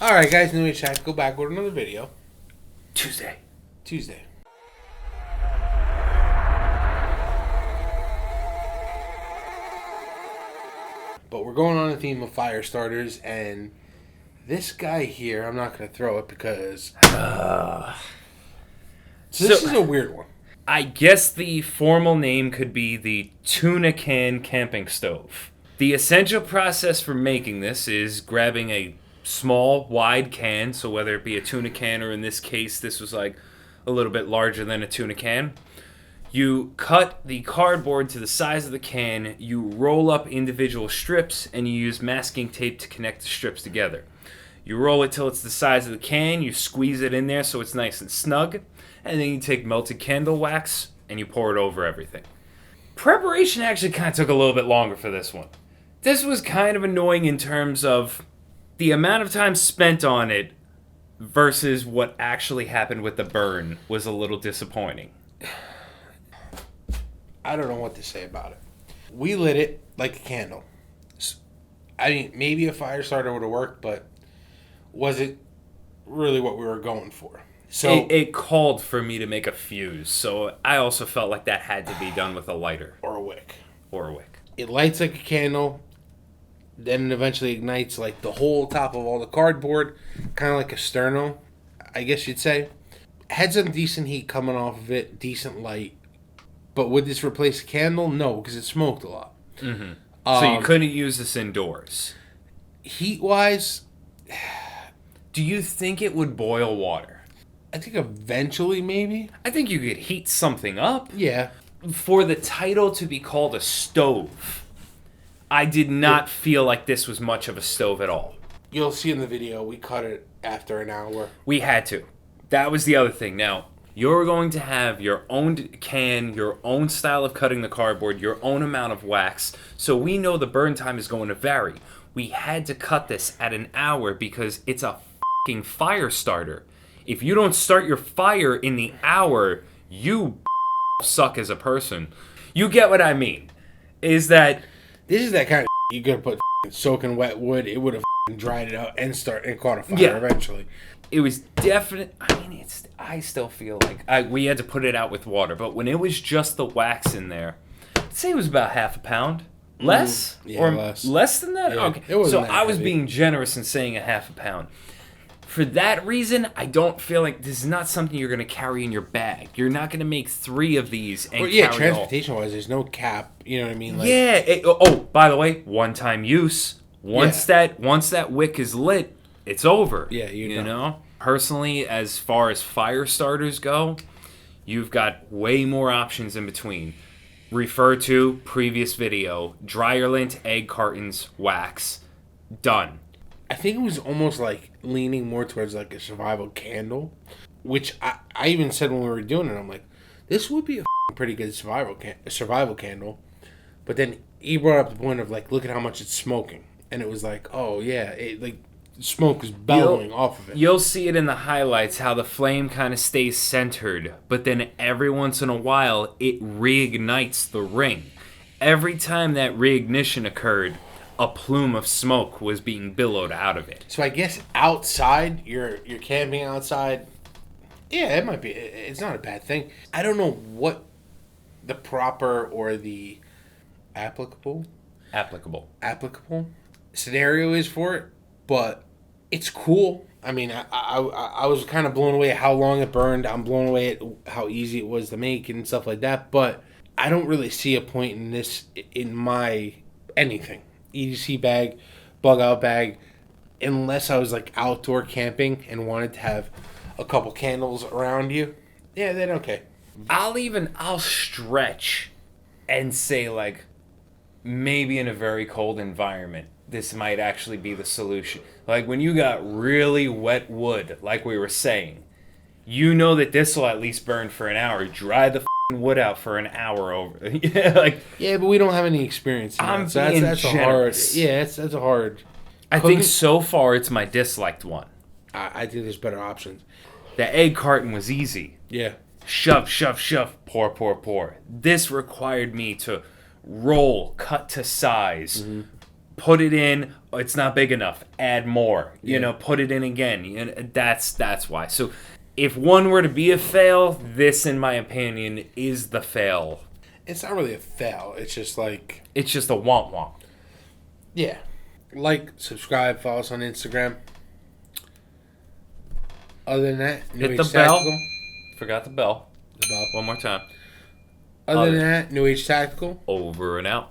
Alright guys, new chat, go back with another video. Tuesday. But we're going on the theme of fire starters, and this guy here, I'm not going to throw it because... So this is a weird one. I guess the formal name could be the Tuna can camping stove. The essential process for making this is grabbing a small, wide can, so whether it be a tuna can or in this case, this was like a little bit larger than a tuna can. You cut the cardboard to the size of the can, you roll up individual strips, and you use masking tape to connect the strips together. You roll it till it's the size of the can, you squeeze it in there so it's nice and snug, and then you take melted candle wax and you pour it over everything. Preparation actually kind of took a little bit longer for this one. This was kind of annoying in terms of the amount of time spent on it versus what actually happened with the burn was a little disappointing. I don't know what to say about it. We lit it like a candle. I mean, maybe a fire starter would have worked, but was it really what we were going for? So it called for me to make a fuse, so I also felt like that had to be done with a lighter. Or a wick. It lights like a candle, then it eventually ignites like the whole top of all the cardboard, kind of like a sterno, I guess you'd say. Had some decent heat coming off of it, decent light. But would this replace a candle? No, because it smoked a lot. Mm-hmm. So you couldn't use this indoors. Heat-wise, do you think it would boil water? I think eventually, maybe. I think you could heat something up. Yeah. For the title to be called a stove, I did not feel like this was much of a stove at all. You'll see in the video, we cut it after an hour. We had to. That was the other thing. Now, you're going to have your own can, your own style of cutting the cardboard, your own amount of wax, so we know the burn time is going to vary. We had to cut this at an hour because it's a fucking fire starter. If you don't start your fire in the hour, you suck as a person. You get what I mean. Is that... This is that kind of you could put soaking wet wood, it would have dried it out and caught a fire eventually. It was definite. I mean, I still feel like we had to put it out with water, but when it was just the wax in there, I'd say it was about half a pound. Less? Or less than that? Yeah, okay. So I was being generous in saying a half a pound. For that reason, I don't feel like this is not something you're going to carry in your bag. You're not going to make 3 of these and carry transportation-wise, there's no cap. You know what I mean? Like, by the way, one-time use. Once that wick is lit, it's over. Yeah, you know. Personally, as far as fire starters go, you've got way more options in between. Refer to previous video, dryer lint, egg cartons, wax. Done. I think it was almost like leaning more towards like a survival candle, which I even said when we were doing it, I'm like, this would be a pretty good survival candle. But then he brought up the point of like, look at how much it's smoking. And it was like, oh yeah, smoke is bellowing off of it. You'll see it in the highlights how the flame kind of stays centered, but then every once in a while it reignites the ring. Every time that reignition occurred, a plume of smoke was being billowed out of it. So I guess outside, you're camping outside. Yeah, it might be. It's not a bad thing. I don't know what the proper or the applicable scenario is for it, but it's cool. I mean, I was kind of blown away at how long it burned. I'm blown away at how easy it was to make and stuff like that. But I don't really see a point in this in my anything. EDC bag, bug out bag, unless I was like outdoor camping and wanted to have a couple candles around you. Yeah, then okay. I'll stretch and say like maybe in a very cold environment this might actually be the solution. Like when you got really wet wood, like we were saying, you know that this will at least burn for an hour. Dry the wood out for an hour over. Yeah, but we don't have any experience in I'm that. being that's generous. That's a hard. I think so far it's my disliked one. I think there's better options. The egg carton was easy. Yeah. Shove, pour, pour, pour. This required me to roll, cut to size, put it in, it's not big enough. Add more. Put it in again. That's why. So if one were to be a fail, this, in my opinion, is the fail. It's not really a fail. It's just like... It's just a womp. Yeah. Like, subscribe, follow us on Instagram. Other than that, Hit the bell. Forgot the bell. The bell. One more time. Other than that, New Age Tactical. Over and out.